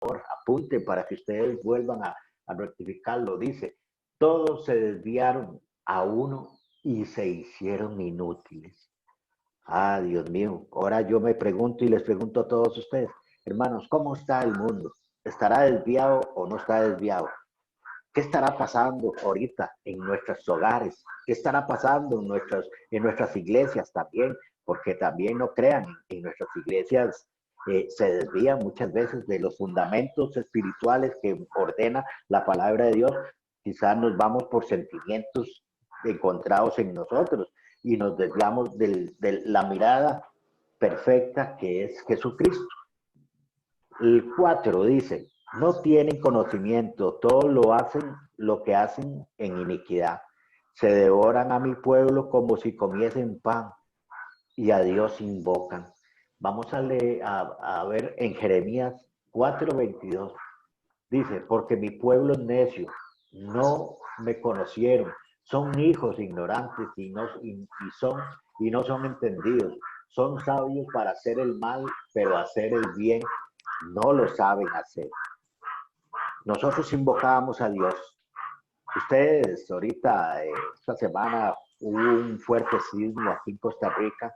favor, apunte para que ustedes vuelvan a rectificarlo. Dice, todos se desviaron a uno y se hicieron inútiles. Ah, Dios mío. Ahora yo me pregunto y les pregunto a todos ustedes, hermanos, ¿cómo está el mundo? ¿Estará desviado o no está desviado? ¿Qué estará pasando ahorita en nuestros hogares? ¿Qué estará pasando en nuestras iglesias también? Porque también no crean, en nuestras iglesias se desvían muchas veces de los fundamentos espirituales que ordena la palabra de Dios. Quizás nos vamos por sentimientos encontrados en nosotros y nos desviamos de la mirada perfecta que es Jesucristo. El 4 dice, no tienen conocimiento, todo lo que hacen en iniquidad. Se devoran a mi pueblo como si comiesen pan y a Dios invocan. Vamos a leer, a ver en Jeremías 4:22. Dice, porque mi pueblo es necio, no me conocieron, son hijos ignorantes y no son entendidos. Son sabios para hacer el mal, pero hacer el bien no lo saben hacer. Nosotros invocábamos a Dios. Ustedes ahorita, esta semana, hubo un fuerte sismo aquí en Costa Rica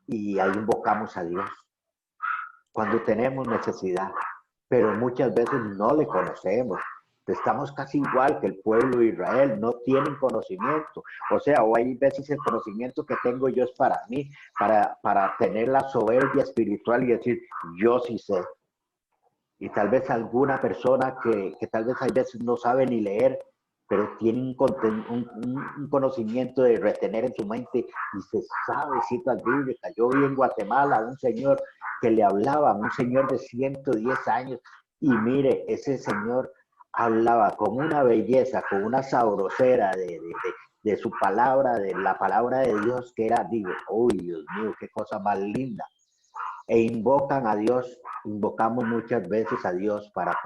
y ahí invocamos a Dios cuando tenemos necesidad, pero muchas veces no le conocemos. Estamos casi igual que el pueblo de Israel, no tienen conocimiento. O sea, o hay veces el conocimiento que tengo yo es para mí, para tener la soberbia espiritual y decir, yo sí sé. Y tal vez alguna persona que tal vez hay veces no sabe ni leer, pero tiene un conocimiento de retener en su mente y se sabe citas bíblicas. Yo vi en Guatemala a un señor que le hablaba, un señor de 110 años, y mire, ese señor hablaba con una belleza, con una sabrosera de su palabra, de la palabra de Dios, que era, digo, uy, Dios mío, qué cosa más linda. E invocan a Dios, invocamos muchas veces a Dios para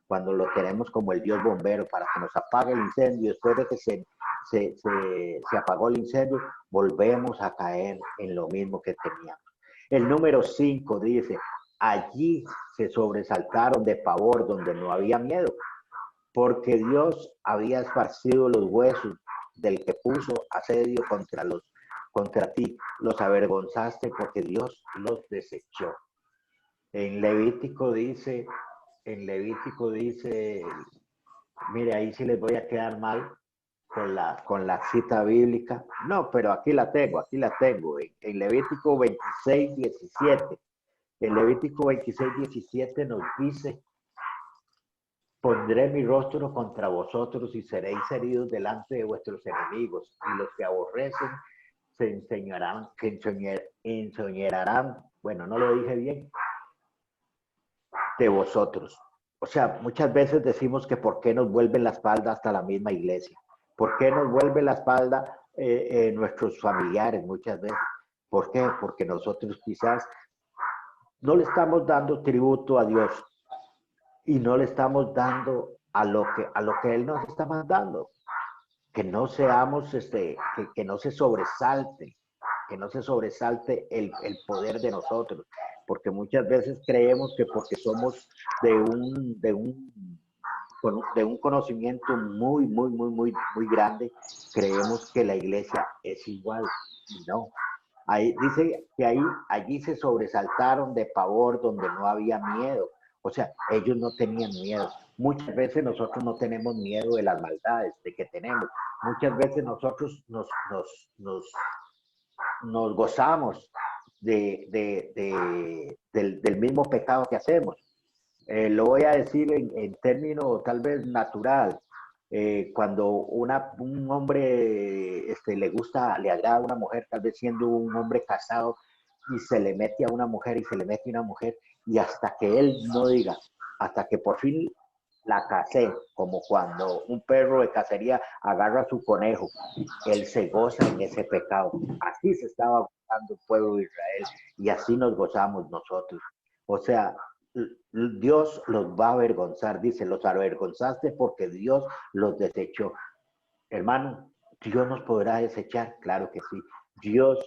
cuando lo tenemos como el Dios bombero, para que nos apague el incendio. Después de que se apagó el incendio, volvemos a caer en lo mismo que teníamos. El número 5 dice, allí se sobresaltaron de pavor donde no había miedo, porque Dios había esparcido los huesos del que puso asedio contra ti, los avergonzaste porque Dios los desechó. En Levítico dice, mire, ahí sí les voy a quedar mal con la cita bíblica. No, pero aquí la tengo. En Levítico 26:17. En Levítico 26:17 nos dice, pondré mi rostro contra vosotros y seréis heridos delante de vuestros enemigos, y los que aborrecen enseñarán, bueno, no lo dije bien, de vosotros. O sea, muchas veces decimos que por qué nos vuelven la espalda hasta la misma iglesia. ¿Por qué nos vuelve la espalda nuestros familiares muchas veces? ¿Por qué? Porque nosotros quizás no le estamos dando tributo a Dios y no le estamos dando a lo que Él nos está mandando. Que no seamos, que no se sobresalte, el poder de nosotros, porque muchas veces creemos que porque somos de un conocimiento muy grande, creemos que la iglesia es igual, y no. Ahí dice que allí se sobresaltaron de pavor donde no había miedo. O sea, ellos no tenían miedo. Muchas veces nosotros no tenemos miedo de las maldades de que tenemos. Muchas veces nosotros nos gozamos del mismo pecado que hacemos. Lo voy a decir en términos tal vez natural. Cuando un hombre le agrada a una mujer, tal vez siendo un hombre casado, y se le mete a una mujer y se le mete a una mujer, y hasta que él no diga, hasta que por fin la casé, como cuando un perro de cacería agarra a su conejo, él se goza en ese pecado. Así se estaba gozando el pueblo de Israel y así nos gozamos nosotros. O sea, Dios los va a avergonzar, dice, los avergonzaste porque Dios los desechó. Hermano, Dios nos podrá desechar, claro que sí. Dios,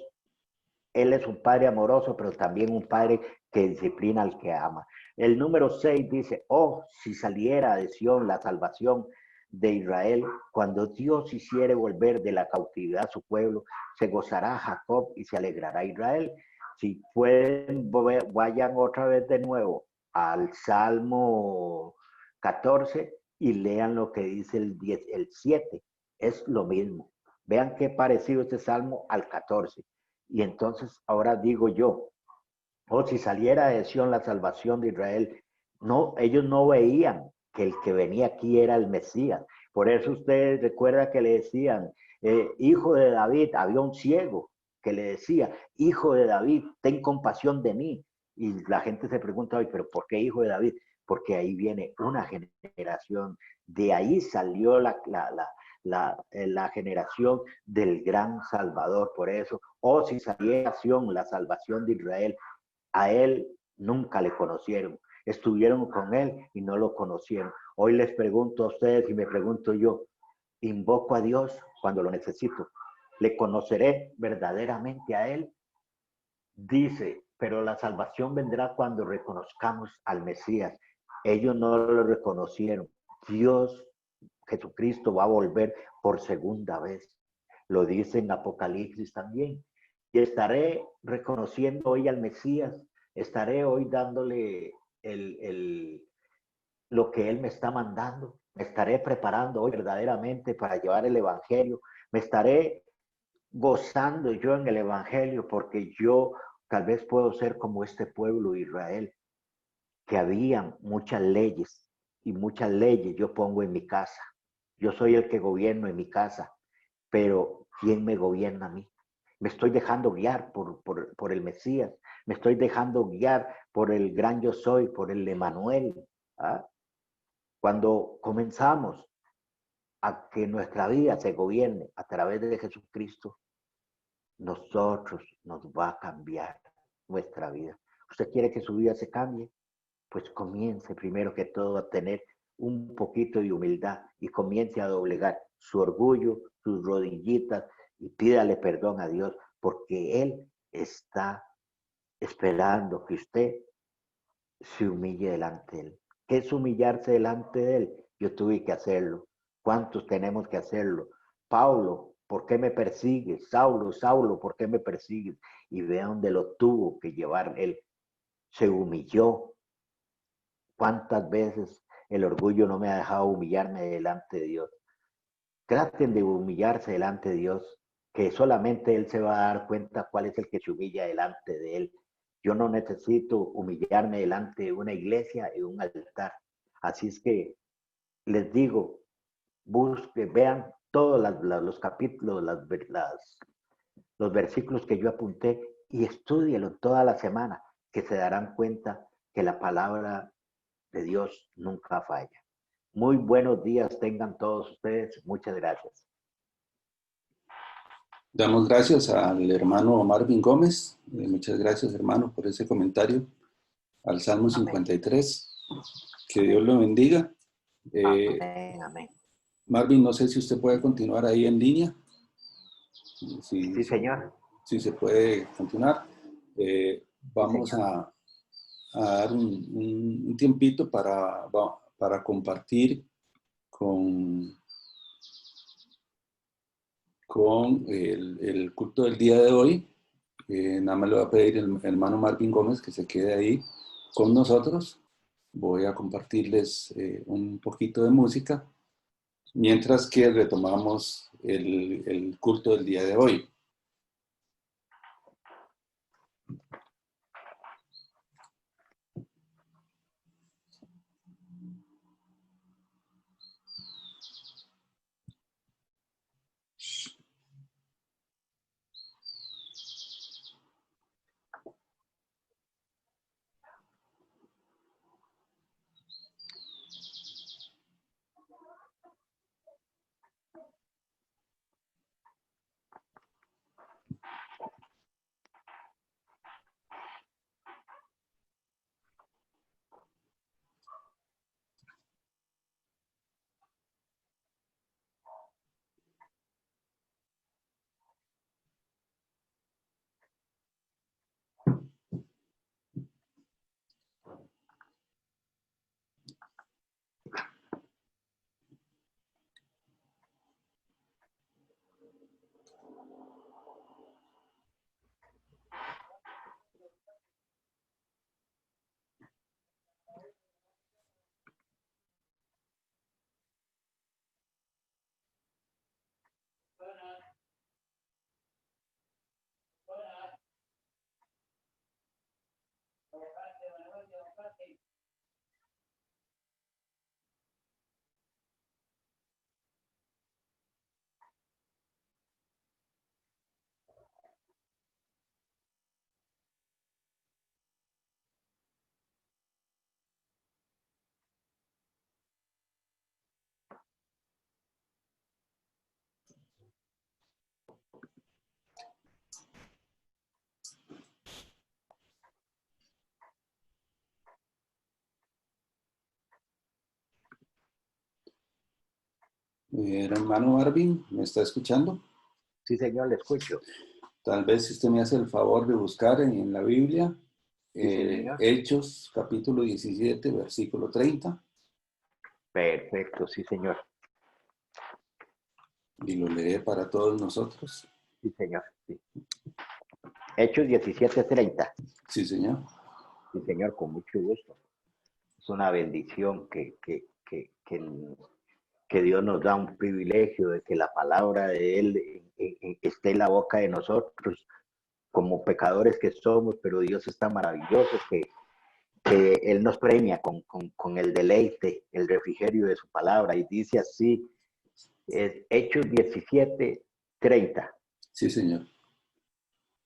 Él es un Padre amoroso, pero también un Padre que disciplina al que ama. El número 6 dice, oh, si saliera de Sión la salvación de Israel, cuando Dios hiciere volver de la cautividad a su pueblo, se gozará Jacob y se alegrará Israel. Si pueden, vayan otra vez de nuevo al Salmo 14 y lean lo que dice el 7. Es lo mismo. Vean qué parecido este Salmo al 14. Y entonces ahora digo yo, oh, si saliera de Sión la salvación de Israel, no, ellos no veían que el que venía aquí era el Mesías. Por eso ustedes recuerdan que le decían, hijo de David, había un ciego que le decía, hijo de David, ten compasión de mí. Y la gente se pregunta hoy, pero ¿por qué hijo de David? Porque ahí viene una generación, de ahí salió la generación del gran Salvador. Por eso, oh, si saliera Sión la salvación de Israel, a él nunca le conocieron. Estuvieron con él y no lo conocieron. Hoy les pregunto a ustedes y me pregunto yo, invoco a Dios cuando lo necesito. ¿Le conoceré verdaderamente a él? Dice, pero la salvación vendrá cuando reconozcamos al Mesías. Ellos no lo reconocieron. Dios, Jesucristo, va a volver por segunda vez. Lo dice en Apocalipsis también. Y estaré reconociendo hoy al Mesías. Estaré hoy dándole lo que Él me está mandando. Me estaré preparando hoy verdaderamente para llevar el Evangelio. Me estaré gozando yo en el Evangelio porque yo tal vez puedo ser como este pueblo de Israel, que había muchas leyes y muchas leyes yo pongo en mi casa. Yo soy el que gobierno en mi casa, pero ¿quién me gobierna a mí? Me estoy dejando guiar por el Mesías, me estoy dejando guiar por el gran yo soy, por el Emanuel. ¿Ah? Cuando comenzamos a que nuestra vida se gobierne a través de Jesucristo, nosotros nos va a cambiar nuestra vida. ¿Usted quiere que su vida se cambie? Pues comience primero que todo a tener un poquito de humildad y comience a doblegar su orgullo, sus rodillitas y pídale perdón a Dios porque Él está esperando que usted se humille delante de Él. ¿Qué es humillarse delante de Él? Yo tuve que hacerlo. ¿Cuántos tenemos que hacerlo? Pablo, ¿por qué me persigues? Saulo, Saulo, ¿por qué me persigues? Y vea dónde lo tuvo que llevar Él. Se humilló. ¿Cuántas veces el orgullo no me ha dejado humillarme delante de Dios? Traten de humillarse delante de Dios, que solamente Él se va a dar cuenta cuál es el que se humilla delante de Él. Yo no necesito humillarme delante de una iglesia y un altar. Así es que les digo, busquen, vean todos los capítulos, los versículos que yo apunté y estudienlo toda la semana, que se darán cuenta que la palabra de Dios nunca falla. Muy buenos días tengan todos ustedes. Muchas gracias. Damos gracias al hermano Marvin Gómez. Muchas gracias, hermano, por ese comentario al Salmo 53. Que Dios lo bendiga. Amén, amén. Marvin, no sé si usted puede continuar ahí en línea. Sí, señor. Si se puede continuar. Vamos Sí, señor. a dar un tiempito para compartir con el culto del día de hoy. Nada más le voy a pedir al hermano Marvin Gómez que se quede ahí con nosotros. Voy a compartirles un poquito de música mientras que retomamos el culto del día de hoy. Hermano Marvin, ¿me está escuchando? Sí, señor, le escucho. Tal vez si usted me hace el favor de buscar en la Biblia, Sí, señor. Hechos, capítulo 17, versículo 30, Perfecto, sí, señor. y lo lee para todos nosotros. Sí, señor. Sí. Hechos 17:30. Sí, señor. Sí, señor, con mucho gusto. Es una bendición que Dios nos da un privilegio de que la palabra de Él esté en la boca de nosotros como pecadores que somos, pero Dios está maravilloso que Él nos premia con el deleite, el refrigerio de su palabra. Y dice así, Hechos 17:30. Sí, señor.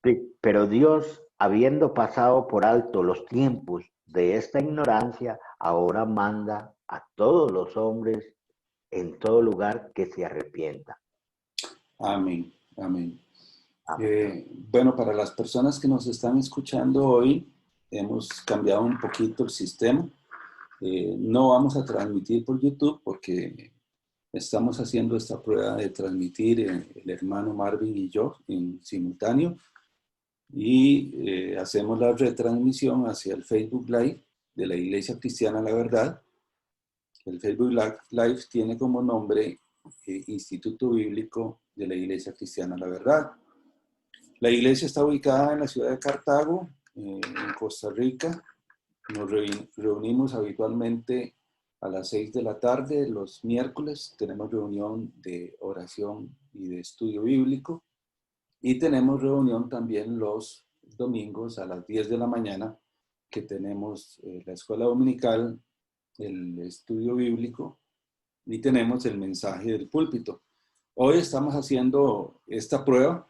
Sí, pero Dios, habiendo pasado por alto los tiempos de esta ignorancia, ahora manda a todos los hombres en todo lugar que se arrepientan. Amén. Amén. Amén. Bueno, para las personas que nos están escuchando hoy, hemos cambiado un poquito el sistema. No vamos a transmitir por YouTube porque estamos haciendo esta prueba de transmitir el hermano Marvin y yo en simultáneo y hacemos la retransmisión hacia el Facebook Live de la Iglesia Cristiana La Verdad. El Facebook Live tiene como nombre Instituto Bíblico de la Iglesia Cristiana La Verdad. La iglesia está ubicada en la ciudad de Cartago, en Costa Rica. Nos reunimos habitualmente a las 6 de la tarde los miércoles. Tenemos reunión de oración y de estudio bíblico. Y tenemos reunión también los domingos a las 10 de la mañana, que tenemos la escuela dominical, el estudio bíblico y tenemos el mensaje del púlpito. Hoy estamos haciendo esta prueba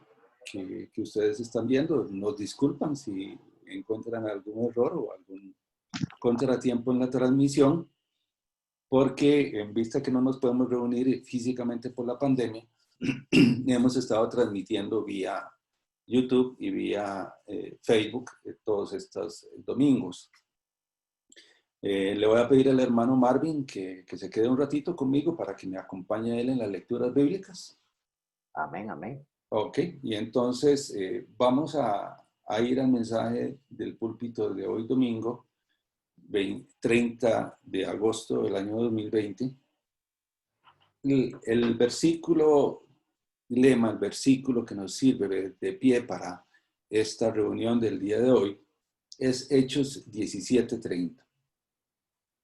que ustedes están viendo. Nos disculpan si encuentran algún error o algún contratiempo en la transmisión, porque en vista que no nos podemos reunir físicamente por la pandemia, hemos estado transmitiendo vía YouTube y vía Facebook todos estos domingos. Le voy a pedir al hermano Marvin que se quede un ratito conmigo para que me acompañe él en las lecturas bíblicas. Amén, amén. Ok, y entonces vamos a ir al mensaje del púlpito de hoy domingo, 30 de agosto del año 2020. El versículo lema, el versículo que nos sirve de pie para esta reunión del día de hoy es Hechos 17:30.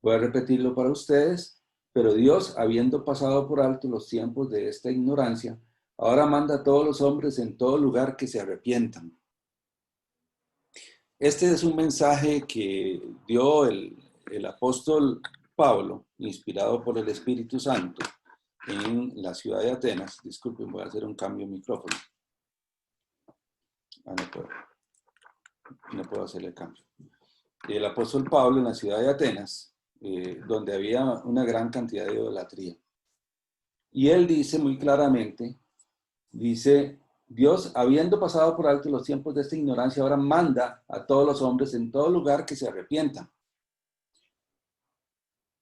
Voy a repetirlo para ustedes, pero Dios, habiendo pasado por alto los tiempos de esta ignorancia, ahora manda a todos los hombres en todo lugar que se arrepientan. Este es un mensaje que dio el apóstol Pablo, inspirado por el Espíritu Santo, en la ciudad de Atenas. Disculpen, voy a hacer un cambio de micrófono. No puedo hacer el cambio. El apóstol Pablo en la ciudad de Atenas, donde había una gran cantidad de idolatría. Y él dice muy claramente, dice, Dios, habiendo pasado por alto los tiempos de esta ignorancia, ahora manda a todos los hombres en todo lugar que se arrepientan.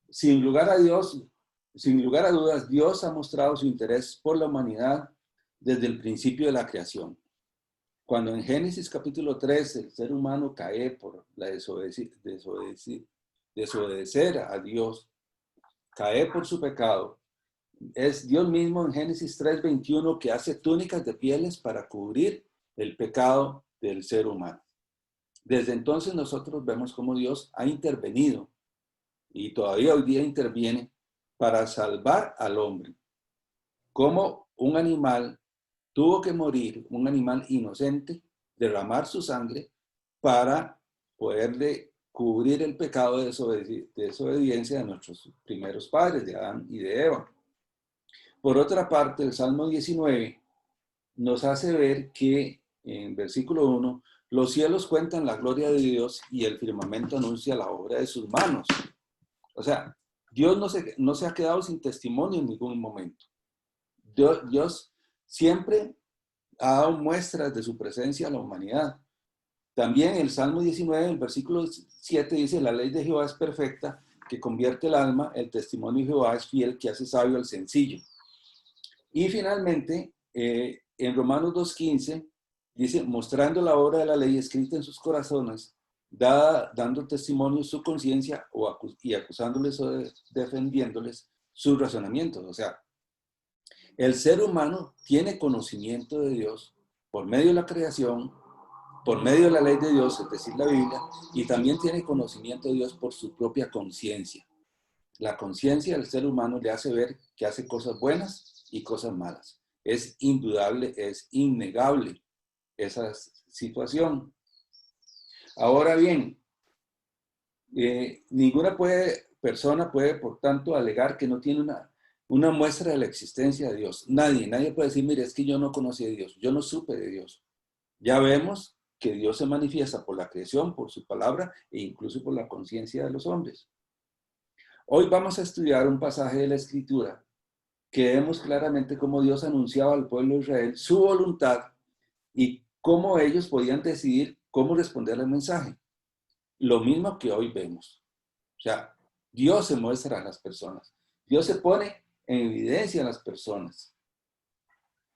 Sin lugar a dudas, Dios ha mostrado su interés por la humanidad desde el principio de la creación. Cuando en Génesis capítulo 3 el ser humano cae por la desobedecer a Dios, cae por su pecado, es Dios mismo en Génesis 3:21 que hace túnicas de pieles para cubrir el pecado del ser humano. Desde entonces nosotros vemos cómo Dios ha intervenido y todavía hoy día interviene para salvar al hombre. Como un animal tuvo que morir, un animal inocente, derramar su sangre para poderle cubrir el pecado de desobediencia de nuestros primeros padres, de Adán y de Eva. Por otra parte, el Salmo 19 nos hace ver que en versículo 1, los cielos cuentan la gloria de Dios y el firmamento anuncia la obra de sus manos. O sea, Dios no se ha quedado sin testimonio en ningún momento. Dios siempre ha dado muestras de su presencia a la humanidad. También el Salmo 19, el versículo 7 dice, la ley de Jehová es perfecta, que convierte el alma, el testimonio de Jehová es fiel, que hace sabio al sencillo. Y finalmente, en Romanos 2:15, dice, mostrando la obra de la ley escrita en sus corazones, dando testimonio su conciencia y acusándoles o defendiéndoles sus razonamientos. O sea, el ser humano tiene conocimiento de Dios por medio de la creación, por medio de la ley de Dios, es decir, la Biblia, y también tiene conocimiento de Dios por su propia conciencia. La conciencia del ser humano le hace ver que hace cosas buenas y cosas malas. Es indudable, es innegable esa situación. Ahora bien, ninguna persona puede, por tanto, alegar que no tiene una muestra de la existencia de Dios. Nadie puede decir, mire, es que yo no conocí a Dios, yo no supe de Dios. Ya vemos que Dios se manifiesta por la creación, por su palabra e incluso por la conciencia de los hombres. Hoy vamos a estudiar un pasaje de la Escritura que vemos claramente cómo Dios anunciaba al pueblo de Israel su voluntad y cómo ellos podían decidir cómo responder al mensaje. Lo mismo que hoy vemos. O sea, Dios se muestra a las personas. Dios se pone en evidencia a las personas.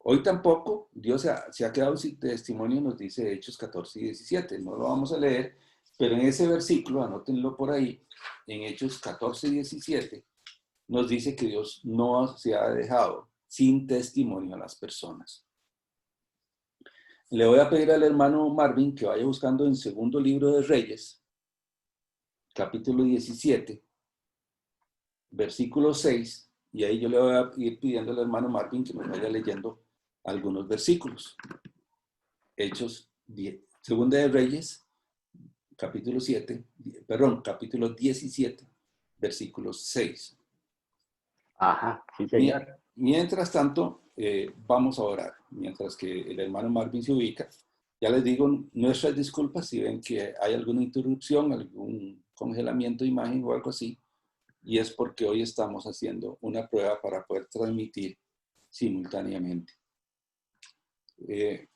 Hoy tampoco Dios se ha quedado sin testimonio, nos dice Hechos 14 y 17. No lo vamos a leer, pero en ese versículo, anótenlo por ahí, en Hechos 14 y 17, nos dice que Dios no se ha dejado sin testimonio a las personas. Le voy a pedir al hermano Marvin que vaya buscando en Segundo Libro de Reyes, capítulo 17, versículo 6, y ahí yo le voy a ir pidiendo al hermano Marvin que me vaya leyendo algunos versículos. Hechos 10, Segunda de Reyes, capítulo 17, versículo 6. Ajá, sí, señor. Mientras tanto, vamos a orar, mientras que el hermano Marvin se ubica. Ya les digo nuestras disculpas si ven que hay alguna interrupción, algún congelamiento de imagen o algo así, y es porque hoy estamos haciendo una prueba para poder transmitir simultáneamente.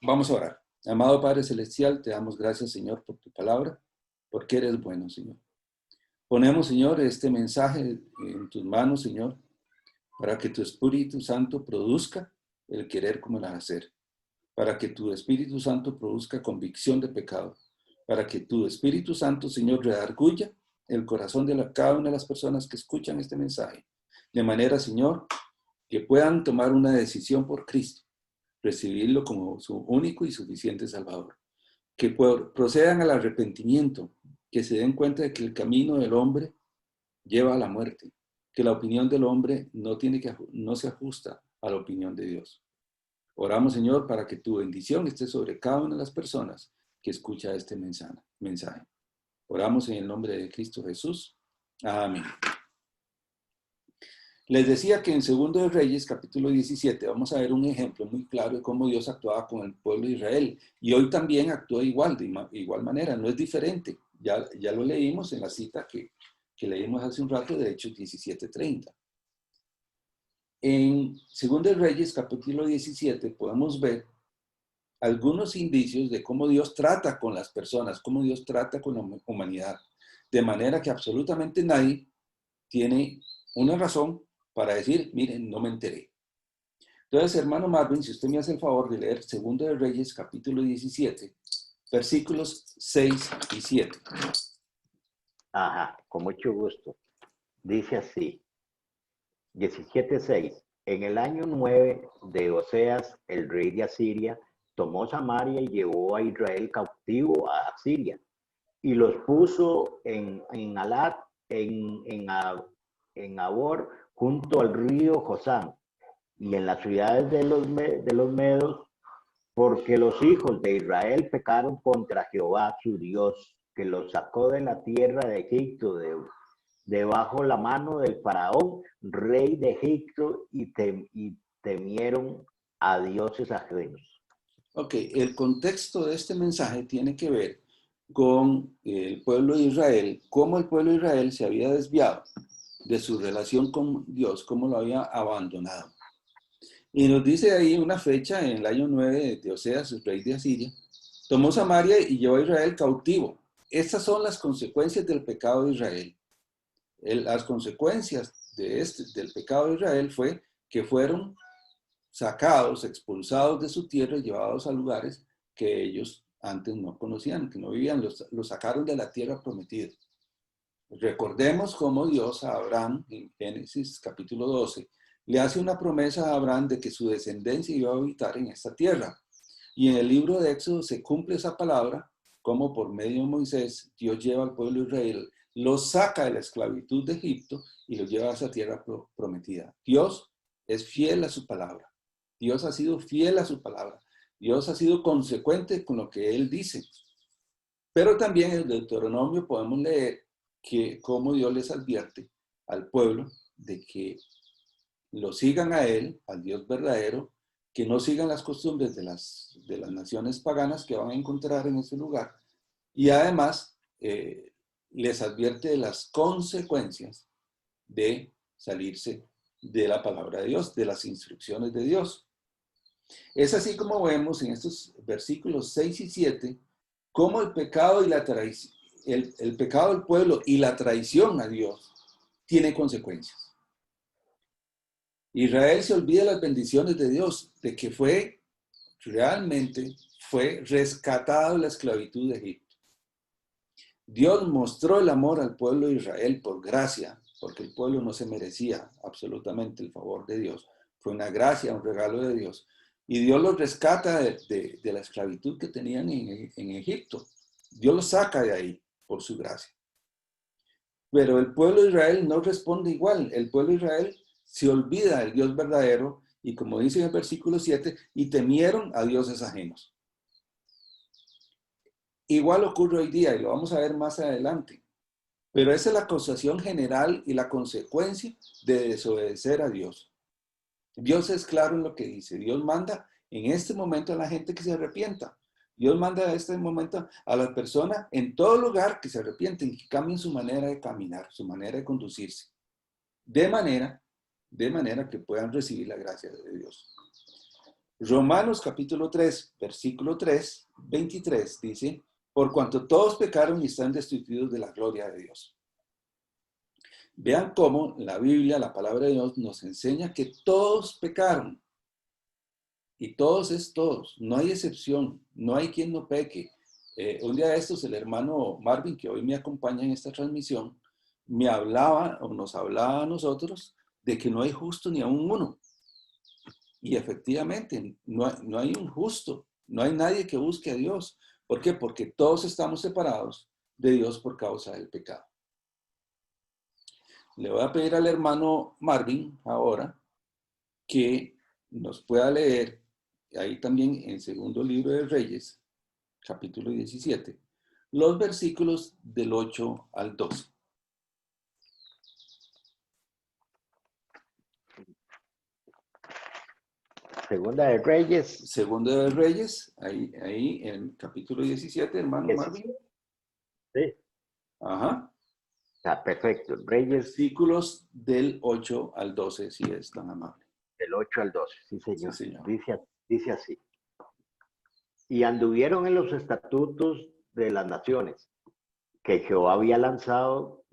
Vamos a orar. Amado Padre Celestial, te damos gracias, Señor, por tu palabra, porque eres bueno, Señor. Ponemos, Señor, este mensaje en tus manos, Señor, para que tu Espíritu Santo produzca el querer como el hacer, para que tu Espíritu Santo produzca convicción de pecado, para que tu Espíritu Santo, Señor, redarguya el corazón de cada una de las personas que escuchan este mensaje, de manera, Señor, que puedan tomar una decisión por Cristo, recibirlo como su único y suficiente Salvador, que procedan al arrepentimiento, que se den cuenta de que el camino del hombre lleva a la muerte, que la opinión del hombre no se ajusta a la opinión de Dios. Oramos, Señor, para que tu bendición esté sobre cada una de las personas que escucha este mensaje. Oramos en el nombre de Cristo Jesús. Amén. Les decía que en Segundo de Reyes, capítulo 17, vamos a ver un ejemplo muy claro de cómo Dios actuaba con el pueblo de Israel. Y hoy también actúa igual, de igual manera, no es diferente. Ya lo leímos en la cita que leímos hace un rato de Hechos 17:30. En Segundo de Reyes, capítulo 17, podemos ver algunos indicios de cómo Dios trata con las personas, cómo Dios trata con la humanidad. De manera que absolutamente nadie tiene una razón para decir, miren, no me enteré. Entonces, hermano Marvin, si usted me hace el favor de leer Segundo de Reyes, capítulo 17, versículos 6 y 7. Ajá, con mucho gusto. Dice así, 17:6. En el año 9 de Oseas, el rey de Asiria, tomó Samaria y llevó a Israel cautivo a Asiria, y los puso en Alat, en Abor, junto al río Josán, y en las ciudades de los medos, porque los hijos de Israel pecaron contra Jehová su Dios, que los sacó de la tierra de Egipto, debajo la mano del faraón, rey de Egipto, y temieron a dioses ajenos. Ok, el contexto de este mensaje tiene que ver con el pueblo de Israel, cómo el pueblo de Israel se había desviado de su relación con Dios, cómo lo había abandonado. Y nos dice ahí una fecha en el año 9 de Oseas, el rey de Asiria, tomó Samaria y llevó a Israel cautivo. Estas son las consecuencias del pecado de Israel. Las consecuencias del pecado de Israel fue que fueron sacados, expulsados de su tierra y llevados a lugares que ellos antes no conocían, que no vivían. Los sacaron de la tierra prometida. Recordemos cómo Dios a Abraham, en Génesis capítulo 12, le hace una promesa a Abraham de que su descendencia iba a habitar en esta tierra. Y en el libro de Éxodo se cumple esa palabra, como por medio de Moisés, Dios lleva al pueblo de Israel, los saca de la esclavitud de Egipto y los lleva a esa tierra prometida. Dios es fiel a su palabra. Dios ha sido fiel a su palabra. Dios ha sido consecuente con lo que Él dice. Pero también en el Deuteronomio podemos leer que cómo Dios les advierte al pueblo de que lo sigan a Él, al Dios verdadero, que no sigan las costumbres de las naciones paganas que van a encontrar en ese lugar. Y además les advierte de las consecuencias de salirse de la palabra de Dios, de las instrucciones de Dios. Es así como vemos en estos versículos 6 y 7, cómo el pecado y la traición, el pecado del pueblo y la traición a Dios tiene consecuencias. Israel se olvida de las bendiciones de Dios, de que realmente fue rescatado de la esclavitud de Egipto. Dios mostró el amor al pueblo de Israel por gracia, porque el pueblo no se merecía absolutamente el favor de Dios. Fue una gracia, un regalo de Dios. Y Dios los rescata de la esclavitud que tenían en Egipto. Dios los saca de ahí por su gracia. Pero el pueblo de Israel no responde igual. El pueblo de Israel se olvida del Dios verdadero y, como dice en el versículo 7, y temieron a dioses ajenos. Igual ocurre hoy día y lo vamos a ver más adelante. Pero esa es la acusación general y la consecuencia de desobedecer a Dios. Dios es claro en lo que dice. Dios manda en este momento a la gente que se arrepienta. Dios manda en este momento a las personas en todo lugar que se arrepienten, que cambien su manera de caminar, su manera de conducirse. De manera que puedan recibir la gracia de Dios. Romanos capítulo 3, versículo 3, 23 dice, por cuanto todos pecaron y están destituidos de la gloria de Dios. Vean cómo la Biblia, la palabra de Dios, nos enseña que todos pecaron. Y todos es todos, no hay excepción, no hay quien no peque. Un día de estos, el hermano Marvin, que hoy me acompaña en esta transmisión, me hablaba o nos hablaba a nosotros de que no hay justo ni aún uno. Y efectivamente, no hay un justo, no hay nadie que busque a Dios. ¿Por qué? Porque todos estamos separados de Dios por causa del pecado. Le voy a pedir al hermano Marvin ahora que nos pueda leer, ahí también en segundo libro de Reyes, capítulo 17, los versículos del 8 al 12. Segunda de Reyes. Segunda de Reyes, ahí en capítulo 17, hermano Marvin. Sí. Ajá. Está perfecto. Reyes. Versículos del 8 al 12, si es tan amable. Del 8 al 12, sí señor. Sí, señor. Dice así. Y anduvieron en los estatutos de las naciones que Jehová había lanzado,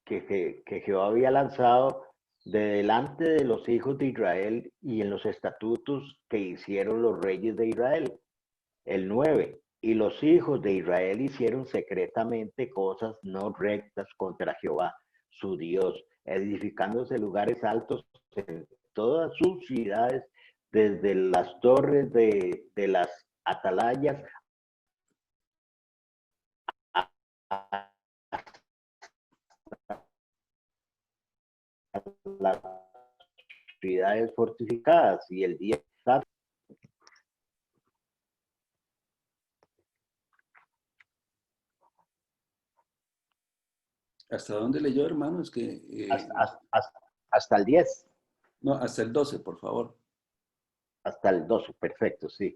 que Jehová había lanzado de delante de los hijos de Israel y en los estatutos que hicieron los reyes de Israel. El 9. Y los hijos de Israel hicieron secretamente cosas no rectas contra Jehová, su Dios, edificándose lugares altos en todas sus ciudades, desde las torres de las atalayas a las ciudades fortificadas. Y el día ¿Hasta dónde leyó, hermano? Es que... hasta el 10. No, hasta el 12, por favor. Hasta el 12, perfecto, sí.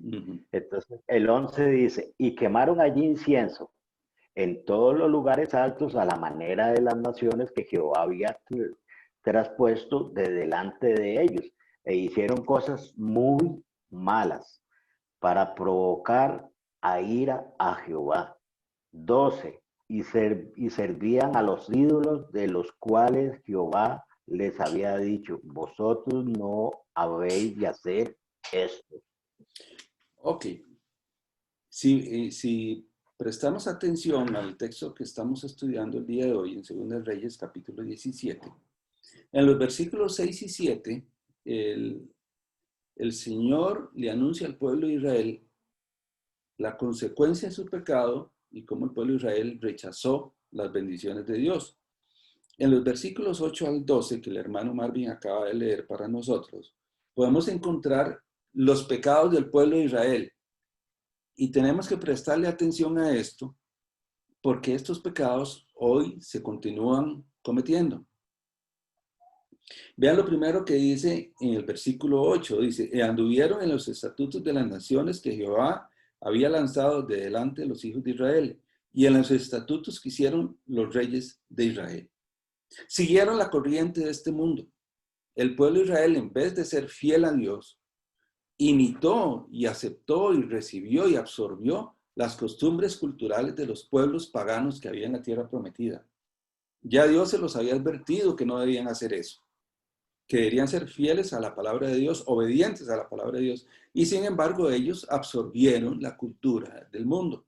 Entonces, el 11 dice, y quemaron allí incienso en todos los lugares altos a la manera de las naciones que Jehová había traspuesto de delante de ellos, e hicieron cosas muy malas para provocar a ira a Jehová. 12. Y servían a los ídolos de los cuales Jehová les había dicho, vosotros no habéis de hacer esto. Ok. Si prestamos atención al texto que estamos estudiando el día de hoy, en 2 Reyes, capítulo 17, en los versículos 6 y 7, el Señor le anuncia al pueblo de Israel la consecuencia de su pecado y cómo el pueblo de Israel rechazó las bendiciones de Dios. En los versículos 8 al 12, que el hermano Marvin acaba de leer para nosotros, podemos encontrar los pecados del pueblo de Israel. Y tenemos que prestarle atención a esto, porque estos pecados hoy se continúan cometiendo. Vean lo primero que dice en el versículo 8, dice, anduvieron en los estatutos de las naciones que Jehová había lanzado de delante de los hijos de Israel, y en los estatutos que hicieron los reyes de Israel. Siguieron la corriente de este mundo. El pueblo de Israel, en vez de ser fiel a Dios, imitó y aceptó y recibió y absorbió las costumbres culturales de los pueblos paganos que había en la tierra prometida. Ya Dios se los había advertido que no debían hacer eso, que deberían ser fieles a la palabra de Dios, obedientes a la palabra de Dios. Y sin embargo, ellos absorbieron la cultura del mundo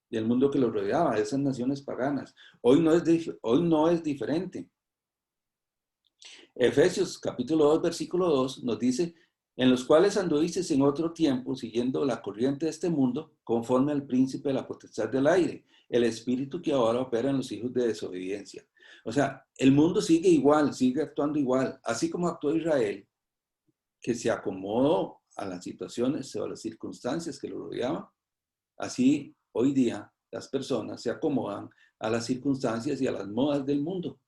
que los rodeaba, de esas naciones paganas. Hoy no es diferente. Efesios capítulo 2, versículo 2 nos dice, en los cuales anduvisteis en otro tiempo, siguiendo la corriente de este mundo, conforme al príncipe de la potestad del aire, el espíritu que ahora opera en los hijos de desobediencia. O sea, el mundo sigue igual, sigue actuando igual, así como actuó Israel, que se acomodó a las situaciones o a las circunstancias que lo rodeaban. Así, hoy día, las personas se acomodan a las circunstancias y a las modas del mundo.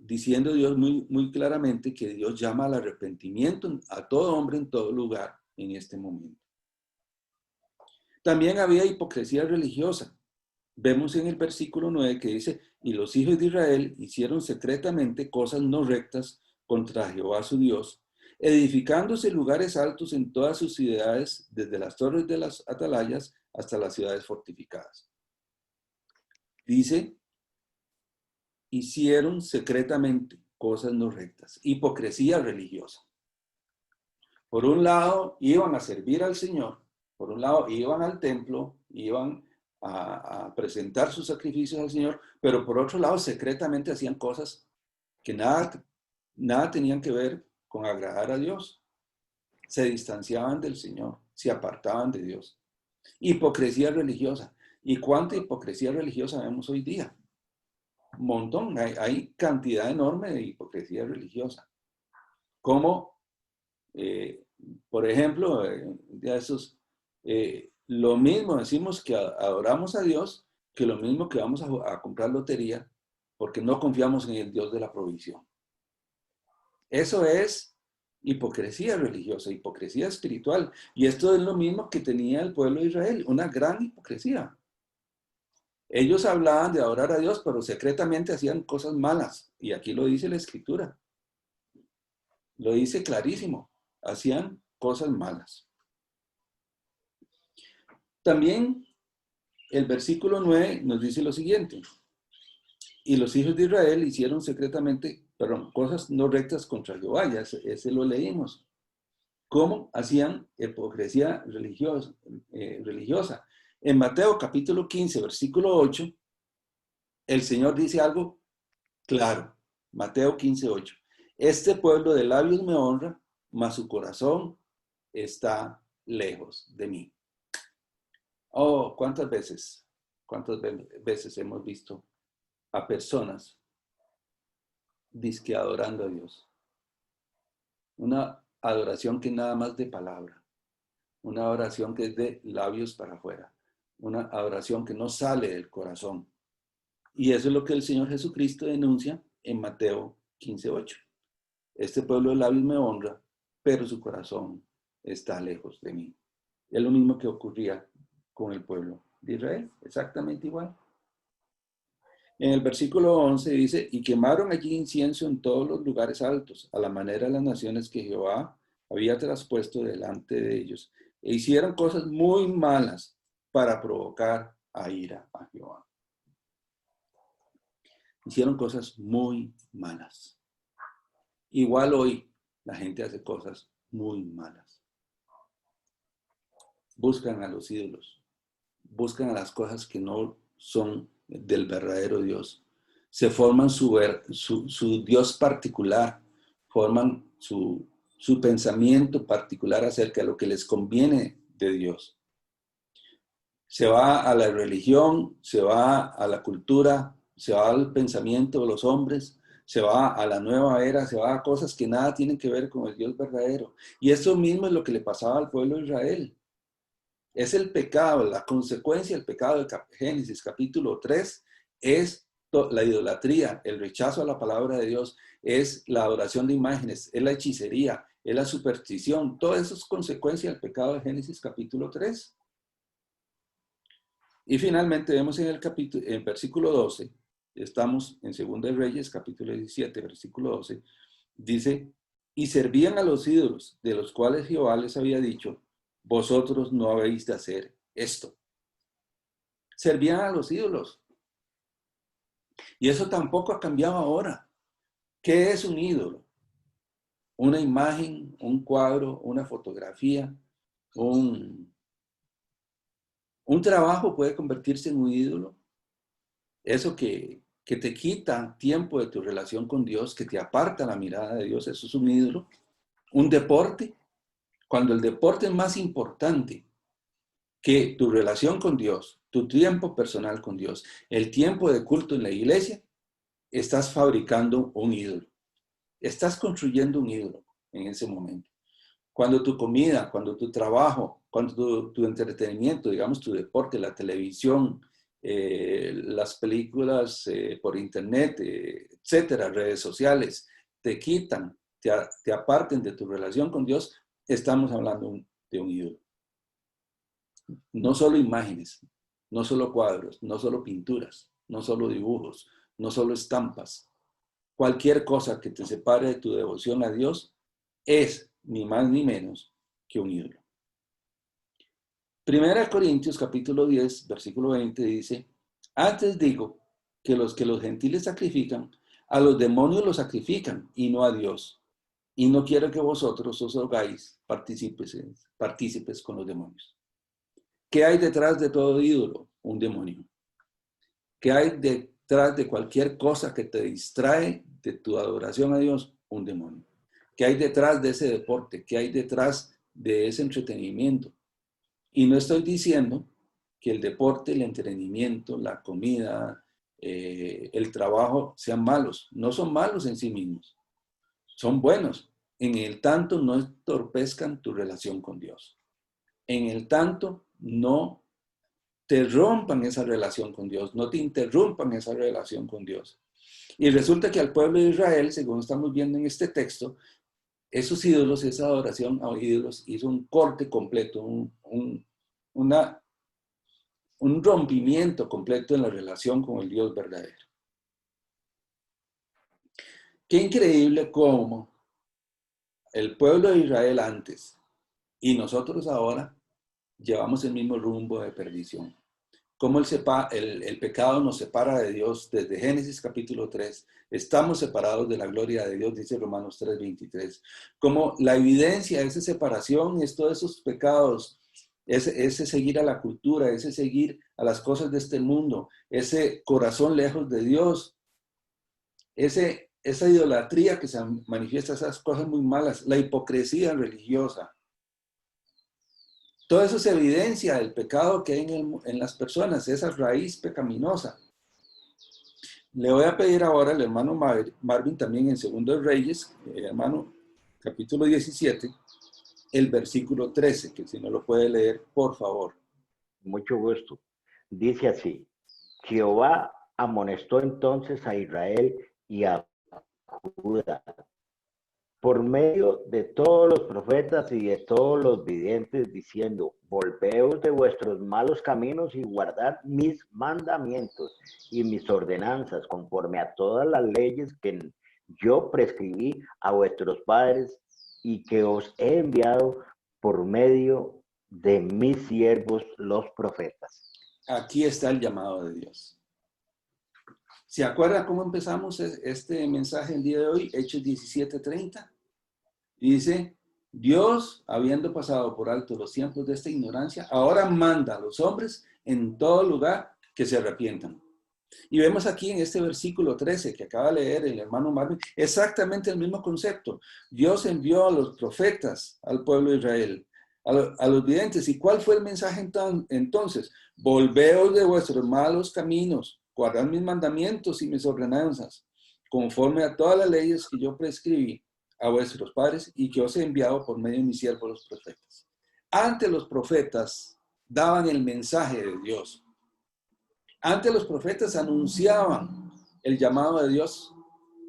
Diciendo Dios muy claramente que Dios llama al arrepentimiento a todo hombre en todo lugar en este momento. También había hipocresía religiosa. Vemos en el versículo 9 que dice, y los hijos de Israel hicieron secretamente cosas no rectas contra Jehová su Dios, edificándose lugares altos en todas sus ciudades, desde las torres de las atalayas hasta las ciudades fortificadas. Dice, hicieron secretamente cosas no rectas, hipocresía religiosa. Por un lado, iban a servir al Señor, por un lado, iban al templo, iban a presentar sus sacrificios al Señor, pero por otro lado, secretamente hacían cosas que nada tenían que ver con agradar a Dios. Se distanciaban del Señor, se apartaban de Dios. Hipocresía religiosa. ¿Y cuánta hipocresía religiosa vemos hoy día? Un montón, hay cantidad enorme de hipocresía religiosa. Como, por ejemplo, lo mismo decimos que adoramos a Dios, que lo mismo que vamos a comprar lotería, porque no confiamos en el Dios de la provisión. Eso es hipocresía religiosa, hipocresía espiritual. Y esto es lo mismo que tenía el pueblo de Israel, una gran hipocresía. Ellos hablaban de adorar a Dios, pero secretamente hacían cosas malas. Y aquí lo dice la Escritura. Lo dice clarísimo. Hacían cosas malas. También el versículo 9 nos dice lo siguiente. Y los hijos de Israel hicieron secretamente, cosas no rectas contra Jehová. Ya ese lo leímos. ¿Cómo hacían hipocresía religiosa? En Mateo capítulo 15, versículo 8, el Señor dice algo claro. Mateo 15, 8. Este pueblo de labios me honra, mas su corazón está lejos de mí. Oh, ¿cuántas veces hemos visto a personas dizque adorando a Dios? Una adoración que nada más de palabra. Una oración que es de labios para afuera. Una adoración que no sale del corazón. Y eso es lo que el Señor Jesucristo denuncia en Mateo 15:8. Este pueblo de labios me honra, pero su corazón está lejos de mí. Es lo mismo que ocurría con el pueblo de Israel, exactamente igual. En el versículo 11 dice, y quemaron allí incienso en todos los lugares altos, a la manera de las naciones que Jehová había traspuesto delante de ellos, e hicieron cosas muy malas para provocar a ira a Jehová. Hicieron cosas muy malas. Igual hoy la gente hace cosas muy malas. Buscan a los ídolos, buscan a las cosas que no son del verdadero Dios. Se forman su Dios particular, forman su pensamiento particular acerca de lo que les conviene de Dios. Se va a la religión, se va a la cultura, se va al pensamiento de los hombres, se va a la nueva era, se va a cosas que nada tienen que ver con el Dios verdadero. Y eso mismo es lo que le pasaba al pueblo de Israel. Es el pecado, la consecuencia del pecado de Génesis capítulo 3 es la idolatría, el rechazo a la palabra de Dios, es la adoración de imágenes, es la hechicería, es la superstición. Todo eso es consecuencia del pecado de Génesis capítulo 3. Y finalmente vemos en el versículo 12, estamos en 2 de Reyes, capítulo 17, versículo 12, dice, y servían a los ídolos, de los cuales Jehová les había dicho, vosotros no habéis de hacer esto. Servían a los ídolos. Y eso tampoco ha cambiado ahora. ¿Qué es un ídolo? Una imagen, un cuadro, una fotografía, un trabajo puede convertirse en un ídolo. Eso que te quita tiempo de tu relación con Dios, que te aparta la mirada de Dios, eso es un ídolo. Un deporte, cuando el deporte es más importante que tu relación con Dios, tu tiempo personal con Dios, el tiempo de culto en la iglesia, estás fabricando un ídolo. Estás construyendo un ídolo en ese momento. Cuando tu comida, cuando tu trabajo, cuando tu entretenimiento, digamos tu deporte, la televisión, las películas por internet, etcétera, redes sociales, te quitan, te aparten de tu relación con Dios, estamos hablando de un ídolo. No solo imágenes, no solo cuadros, no solo pinturas, no solo dibujos, no solo estampas. Cualquier cosa que te separe de tu devoción a Dios es ni más ni menos que un ídolo. Primera Corintios capítulo 10, versículo 20 dice, antes digo que los gentiles sacrifican, a los demonios los sacrifican y no a Dios. Y no quiero que vosotros os hagáis partícipes con los demonios. ¿Qué hay detrás de todo ídolo? Un demonio. ¿Qué hay detrás de cualquier cosa que te distrae de tu adoración a Dios? Un demonio. ¿Qué hay detrás de ese deporte? ¿Qué hay detrás de ese entretenimiento? Y no estoy diciendo que el deporte, el entretenimiento, la comida, el trabajo sean malos. No son malos en sí mismos. Son buenos. En el tanto no entorpezcan tu relación con Dios. En el tanto no te rompan esa relación con Dios, no te interrumpan esa relación con Dios. Y resulta que al pueblo de Israel, según estamos viendo en este texto, esos ídolos, esa adoración a ídolos hizo un corte completo, un rompimiento completo en la relación con el Dios verdadero. Qué increíble cómo el pueblo de Israel antes y nosotros ahora llevamos el mismo rumbo de perdición. Cómo el pecado nos separa de Dios desde Génesis capítulo 3. Estamos separados de la gloria de Dios, dice Romanos 3:23. Como la evidencia de esa separación es todos esos pecados, ese seguir a la cultura, ese seguir a las cosas de este mundo, ese corazón lejos de Dios, esa idolatría que se manifiesta, esas cosas muy malas, la hipocresía religiosa. Todo eso es evidencia del pecado que hay en las personas, esa raíz pecaminosa. Le voy a pedir ahora al hermano Marvin también en 2 de Reyes, hermano, capítulo 17, el versículo 13, que si no lo puede leer, por favor. Mucho gusto. Dice así, Jehová amonestó entonces a Israel y a Judá por medio de todos los profetas y de todos los videntes, diciendo, volveos de vuestros malos caminos y guardad mis mandamientos y mis ordenanzas, conforme a todas las leyes que yo prescribí a vuestros padres y que os he enviado por medio de mis siervos los profetas. Aquí está el llamado de Dios. ¿Se acuerda cómo empezamos este mensaje el día de hoy? Hechos 17:30. Dice, Dios, habiendo pasado por alto los tiempos de esta ignorancia, ahora manda a los hombres en todo lugar que se arrepientan. Y vemos aquí en este versículo 13 que acaba de leer el hermano Marvin, exactamente el mismo concepto. Dios envió a los profetas al pueblo de Israel, a los videntes. ¿Y cuál fue el mensaje entonces? Volveos de vuestros malos caminos, guardad mis mandamientos y mis ordenanzas, conforme a todas las leyes que yo prescribí a vuestros padres y que os he enviado por medio de mis siervos los profetas. Antes los profetas daban el mensaje de Dios. Antes los profetas anunciaban el llamado de Dios.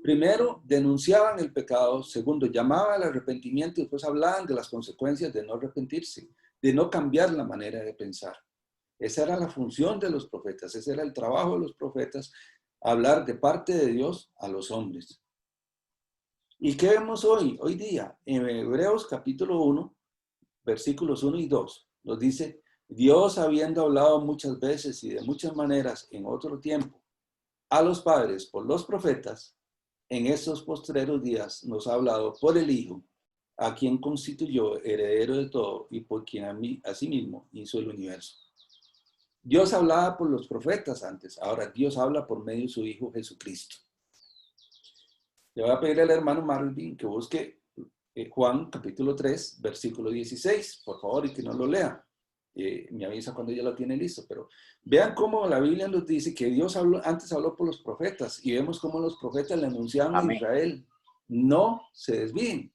Primero, denunciaban el pecado. Segundo, llamaban al arrepentimiento y después hablaban de las consecuencias de no arrepentirse, de no cambiar la manera de pensar. Esa era la función de los profetas, ese era el trabajo de los profetas, hablar de parte de Dios a los hombres. ¿Y qué vemos hoy día? En Hebreos capítulo 1, versículos 1 y 2, nos dice, Dios habiendo hablado muchas veces y de muchas maneras en otro tiempo a los padres por los profetas, en estos postreros días nos ha hablado por el Hijo, a quien constituyó heredero de todo y por quien asimismo hizo el universo. Dios hablaba por los profetas antes, ahora Dios habla por medio de su Hijo Jesucristo. Le voy a pedir al hermano Marvin que busque Juan capítulo 3, versículo 16, por favor, y que no lo lea. Me avisa cuando ya lo tiene listo, pero vean cómo la Biblia nos dice que Dios antes habló por los profetas, y vemos cómo los profetas le anunciaban a Israel, no se desvíen.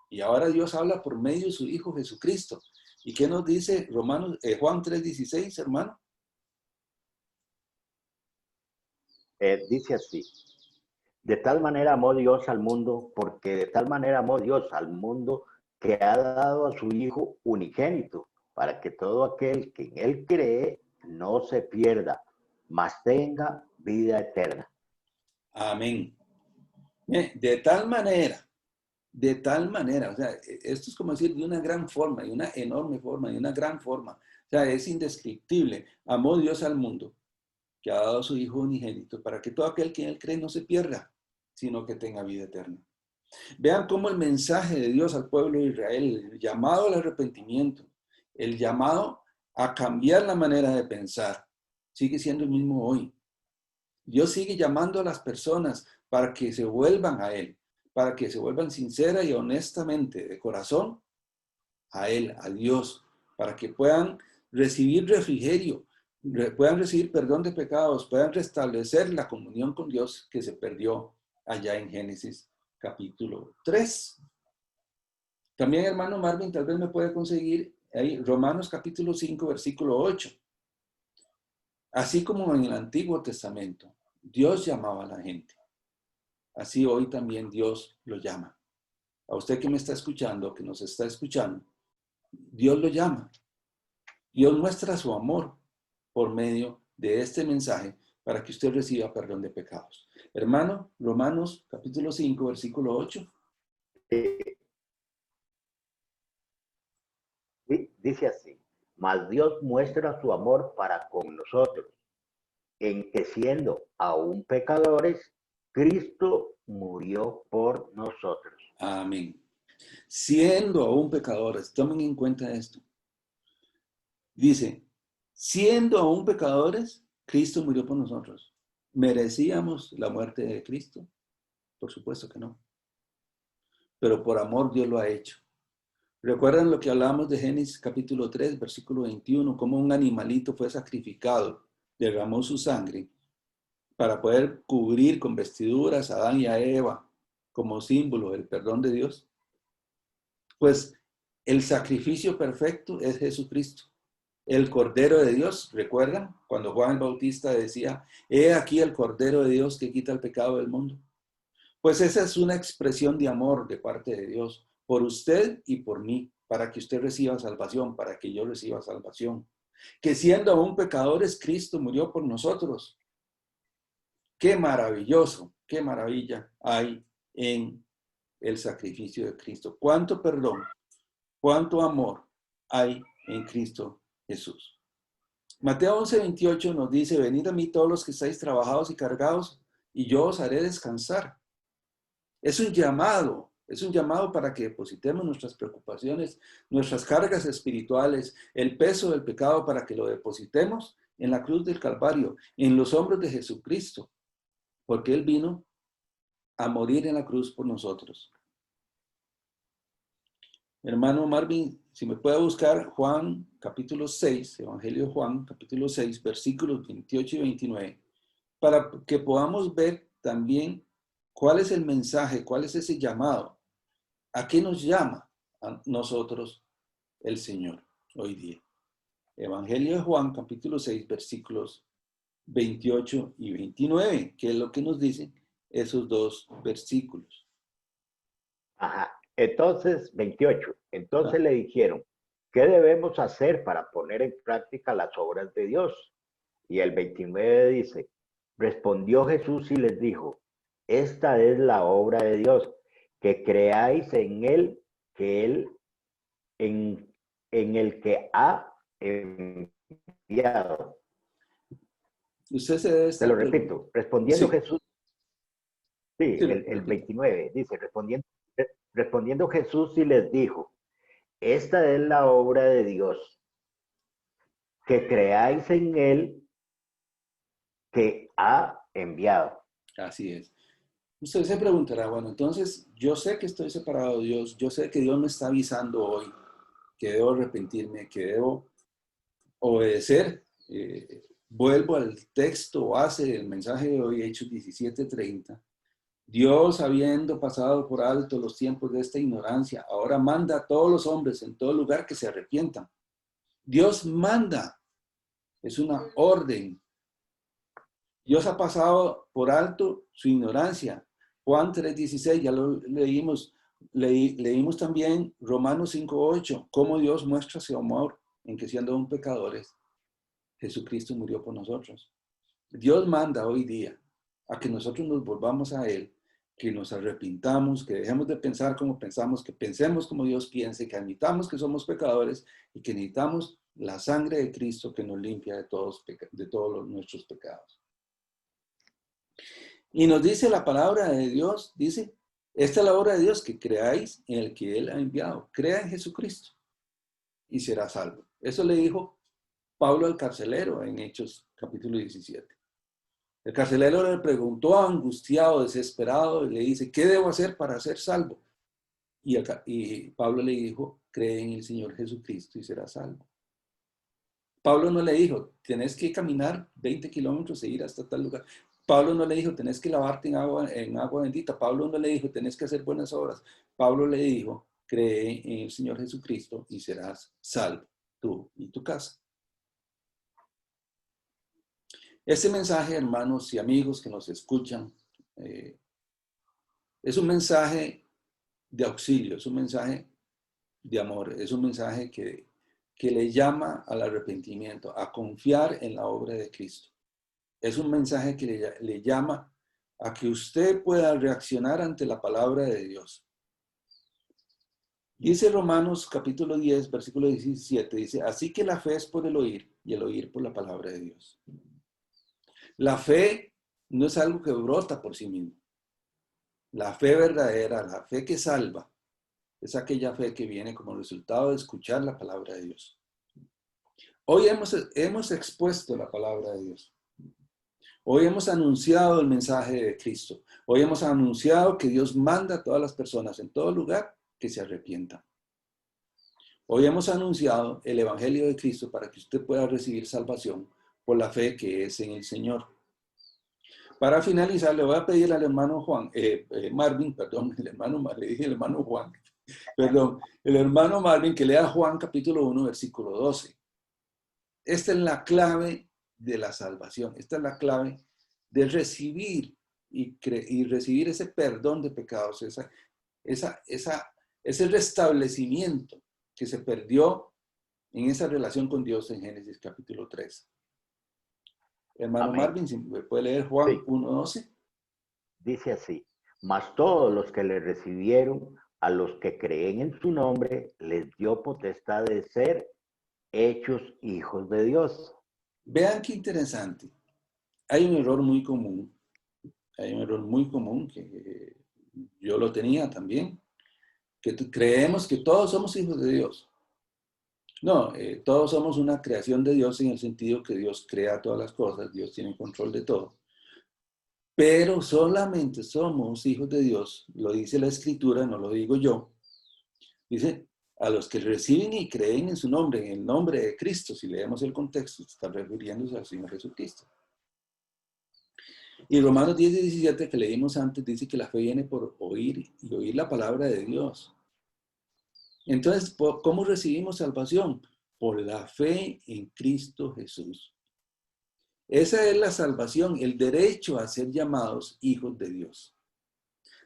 Y ahora Dios habla por medio de su Hijo Jesucristo. ¿Y qué nos dice Juan 3:16, hermano? Dice así. De tal manera amó Dios al mundo, porque de tal manera amó Dios al mundo que ha dado a su Hijo unigénito, para que todo aquel que en él cree no se pierda, mas tenga vida eterna. Amén. De tal manera, o sea, esto es como decir de una gran forma, de una enorme forma, de una gran forma, o sea, es indescriptible. Amó Dios al mundo, que ha dado a su Hijo unigénito, para que todo aquel que en él cree no se pierda, sino que tenga vida eterna. Vean cómo el mensaje de Dios al pueblo de Israel, el llamado al arrepentimiento, el llamado a cambiar la manera de pensar, sigue siendo el mismo hoy. Dios sigue llamando a las personas para que se vuelvan a Él, para que se vuelvan sincera y honestamente, de corazón, a Él, a Dios, para que puedan recibir refrigerio, puedan recibir perdón de pecados, puedan restablecer la comunión con Dios que se perdió allá en Génesis capítulo 3. También, hermano Marvin, tal vez me puede conseguir ahí Romanos capítulo 5, versículo 8. Así como en el Antiguo Testamento, Dios llamaba a la gente. Así hoy también Dios lo llama. A usted que me está escuchando, que nos está escuchando, Dios lo llama. Dios muestra su amor por medio de este mensaje para que usted reciba perdón de pecados. Hermano, Romanos capítulo 5, versículo 8. Dice así, mas Dios muestra su amor para con nosotros, en que siendo aún pecadores, Cristo murió por nosotros. Amén. Siendo aún pecadores, tomen en cuenta esto. Dice, siendo aún pecadores, Cristo murió por nosotros. ¿Merecíamos la muerte de Cristo? Por supuesto que no. Pero por amor Dios lo ha hecho. ¿Recuerdan lo que hablábamos de Génesis capítulo 3, versículo 21? Cómo un animalito fue sacrificado, derramó su sangre para poder cubrir con vestiduras a Adán y a Eva como símbolo del perdón de Dios. Pues el sacrificio perfecto es Jesucristo, el Cordero de Dios. ¿Recuerdan cuando Juan el Bautista decía, he aquí el Cordero de Dios que quita el pecado del mundo? Pues esa es una expresión de amor de parte de Dios por usted y por mí, para que usted reciba salvación, para que yo reciba salvación. Que siendo aún pecadores, Cristo murió por nosotros. Qué maravilloso, qué maravilla hay en el sacrificio de Cristo. Cuánto perdón, cuánto amor hay en Cristo Jesús. Mateo 11:28 nos dice, venid a mí todos los que estáis trabajados y cargados, y yo os haré descansar. Es un llamado para que depositemos nuestras preocupaciones, nuestras cargas espirituales, el peso del pecado, para que lo depositemos en la cruz del Calvario, en los hombros de Jesucristo, porque Él vino a morir en la cruz por nosotros. Hermano Marvin, si me puede buscar Juan capítulo 6, Evangelio de Juan capítulo 6, versículos 28 y 29, para que podamos ver también cuál es el mensaje, cuál es ese llamado, a qué nos llama a nosotros el Señor hoy día. Evangelio de Juan capítulo 6, versículos 28 y 29, que es lo que nos dicen esos dos versículos. Ajá. Entonces, 28. Entonces le dijeron, ¿qué debemos hacer para poner en práctica las obras de Dios? Y el 29 dice, respondió Jesús y les dijo, esta es la obra de Dios, que creáis en Él, en el que ha enviado. Usted se debe Te lo estar preguntando. repito, respondiendo Sí, Jesús, sí, sí, el 29 dice, respondiendo Jesús y les dijo, esta es la obra de Dios, que creáis en Él que ha enviado. así es. Usted se preguntará, bueno, entonces yo sé que estoy separado de Dios, yo sé que Dios me está avisando hoy que debo arrepentirme, que debo obedecer. Vuelvo al texto base del mensaje de hoy, Hechos 17:30. Dios, habiendo pasado por alto los tiempos de esta ignorancia, ahora manda a todos los hombres en todo lugar que se arrepientan. Dios manda, es una orden. Dios ha pasado por alto su ignorancia. Juan 3:16, ya lo leímos. Leímos también Romanos 5:8, cómo Dios muestra su amor en que siendo aún pecadores, Jesucristo murió por nosotros. Dios manda hoy día a que nosotros nos volvamos a Él, que nos arrepintamos, que dejemos de pensar como pensamos, que pensemos como Dios piensa, que admitamos que somos pecadores y que necesitamos la sangre de Cristo que nos limpia de todos nuestros pecados. Y nos dice la palabra de Dios, dice, esta es la obra de Dios, que creáis en el que Él ha enviado. Crea en Jesucristo y será salvo. Eso le dijo Pablo al carcelero en Hechos capítulo 17. El carcelero le preguntó angustiado, desesperado, y le dice, ¿qué debo hacer para ser salvo? Y Pablo le dijo, cree en el Señor Jesucristo y serás salvo. Pablo no le dijo, tenés que caminar 20 kilómetros e ir hasta tal lugar. Pablo no le dijo, tenés que lavarte en agua bendita. Pablo no le dijo, tenés que hacer buenas obras. Pablo le dijo, cree en el Señor Jesucristo y serás salvo, tú y tu casa. Este mensaje, hermanos y amigos que nos escuchan, es un mensaje de auxilio, es un mensaje de amor, es un mensaje que le llama al arrepentimiento, a confiar en la obra de Cristo. Es un mensaje que le llama a que usted pueda reaccionar ante la palabra de Dios. Dice Romanos capítulo 10, versículo 17, dice, así que la fe es por el oír y el oír por la palabra de Dios. La fe no es algo que brota por sí mismo. La fe verdadera, la fe que salva, es aquella fe que viene como resultado de escuchar la palabra de Dios. Hoy hemos expuesto la palabra de Dios. Hoy hemos anunciado el mensaje de Cristo. Hoy hemos anunciado que Dios manda a todas las personas en todo lugar que se arrepientan. Hoy hemos anunciado el Evangelio de Cristo para que usted pueda recibir salvación por la fe que es en el Señor. Para finalizar, le voy a pedir al hermano Marvin, el hermano Marvin que lea Juan capítulo 1, versículo 12. Esta es la clave de la salvación. Esta es la clave de recibir y recibir ese perdón de pecados, ese restablecimiento que se perdió en esa relación con Dios en Génesis capítulo 3. Hermano Amén. Marvin, si me puede leer Juan Sí. 1:12. Dice así, mas todos los que le recibieron, a los que creen en su nombre, les dio potestad de ser hechos hijos de Dios. Vean qué interesante. Hay un error muy común. Hay un error muy común que yo lo tenía también, que creemos que todos somos hijos de Dios. No, todos somos una creación de Dios en el sentido que Dios crea todas las cosas, Dios tiene control de todo. Pero solamente somos hijos de Dios, lo dice la Escritura, no lo digo yo. Dice, a los que reciben y creen en su nombre, en el nombre de Cristo, si leemos el contexto, está refiriéndose al Señor Jesucristo. Y Romanos 10 y 17 que leímos antes dice que la fe viene por oír y oír la palabra de Dios. Entonces, ¿cómo recibimos salvación? Por la fe en Cristo Jesús. Esa es la salvación, el derecho a ser llamados hijos de Dios.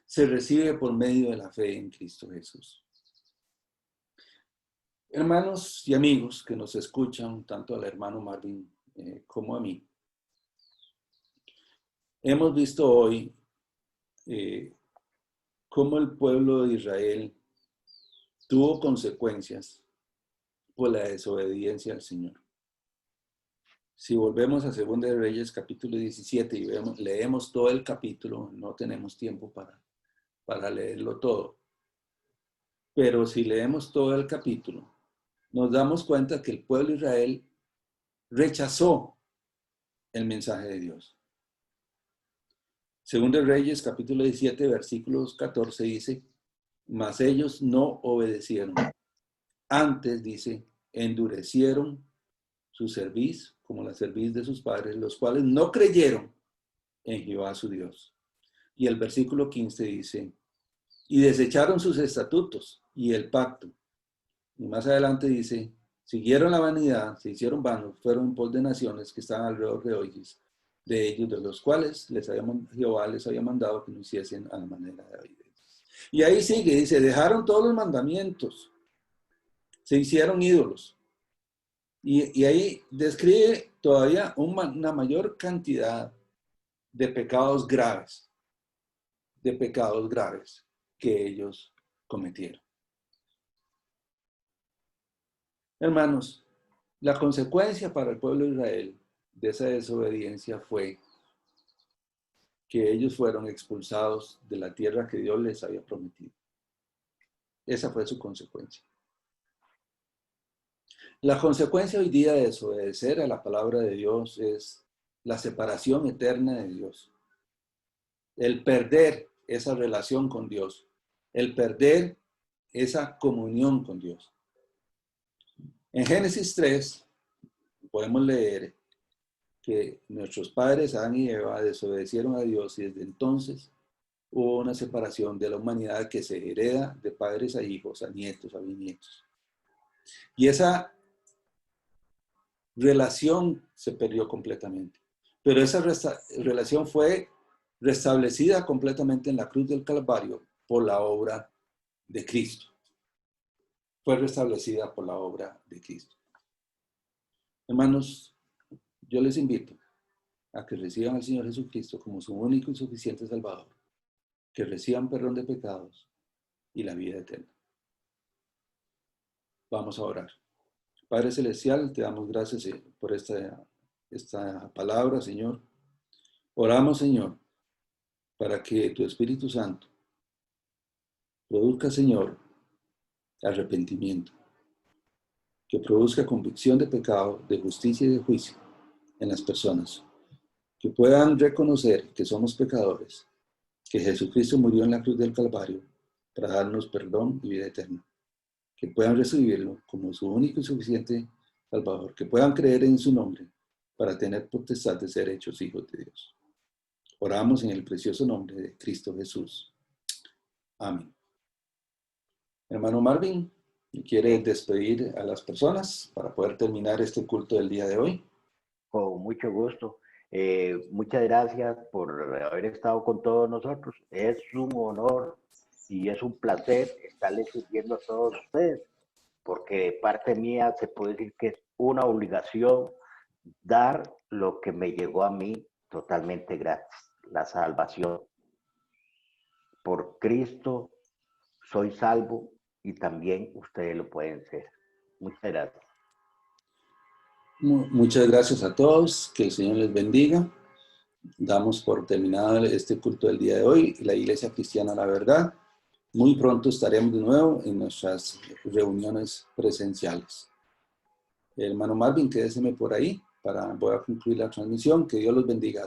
Se recibe por medio de la fe en Cristo Jesús. Hermanos y amigos que nos escuchan, tanto al hermano Marvin como a mí, hemos visto hoy cómo el pueblo de Israel tuvo consecuencias por la desobediencia al Señor. Si volvemos a 2 de Reyes, capítulo 17, y leemos todo el capítulo, no tenemos tiempo para leerlo todo. Pero si leemos todo el capítulo, nos damos cuenta que el pueblo de Israel rechazó el mensaje de Dios. 2 de Reyes, capítulo 17, versículos 14, dice, mas ellos no obedecieron. Antes, dice, endurecieron su cerviz, como la cerviz de sus padres, los cuales no creyeron en Jehová su Dios. Y el versículo 15 dice, y desecharon sus estatutos y el pacto. Y más adelante dice, siguieron la vanidad, se hicieron vanos, fueron en pos de naciones que estaban alrededor de ellos, de los cuales Jehová les había mandado que no hiciesen a la manera de ellos. Y ahí sigue, dice, dejaron todos los mandamientos, se hicieron ídolos. Y ahí describe todavía una mayor cantidad de pecados graves que ellos cometieron. Hermanos, la consecuencia para el pueblo de Israel de esa desobediencia fue que ellos fueron expulsados de la tierra que Dios les había prometido. Esa fue su consecuencia. La consecuencia hoy día de desobedecer a la palabra de Dios es la separación eterna de Dios. El perder esa relación con Dios. El perder esa comunión con Dios. En Génesis 3 podemos leer que nuestros padres, Adán y Eva, desobedecieron a Dios y desde entonces hubo una separación de la humanidad que se hereda de padres a hijos, a nietos, a bisnietos. Y esa relación se perdió completamente. Pero esa relación fue restablecida completamente en la cruz del Calvario por la obra de Cristo. Fue restablecida por la obra de Cristo. Hermanos, yo les invito a que reciban al Señor Jesucristo como su único y suficiente Salvador, que reciban perdón de pecados y la vida eterna. Vamos a orar. Padre Celestial, te damos gracias por esta palabra, Señor. Oramos, Señor, para que tu Espíritu Santo produzca, Señor, arrepentimiento, que produzca convicción de pecado, de justicia y de juicio en las personas, que puedan reconocer que somos pecadores, que Jesucristo murió en la cruz del Calvario para darnos perdón y vida eterna, que puedan recibirlo como su único y suficiente Salvador, que puedan creer en su nombre para tener potestad de ser hechos hijos de Dios. Oramos en el precioso nombre de Cristo Jesús. Amén. Hermano Marvin, ¿quiere despedir a las personas para poder terminar este culto del día de hoy? Con mucho gusto. Muchas gracias por haber estado con todos nosotros. Es un honor y es un placer estarles sirviendo a todos ustedes, porque de parte mía se puede decir que es una obligación dar lo que me llegó a mí totalmente gratis, la salvación. Por Cristo soy salvo y también ustedes lo pueden ser. Muchas gracias. Muchas gracias a todos, que el Señor les bendiga. Damos por terminado este culto del día de hoy, la Iglesia Cristiana La Verdad. Muy pronto estaremos de nuevo en nuestras reuniones presenciales. Hermano Marvin, quédeseme por ahí, voy a concluir la transmisión. Que Dios los bendiga.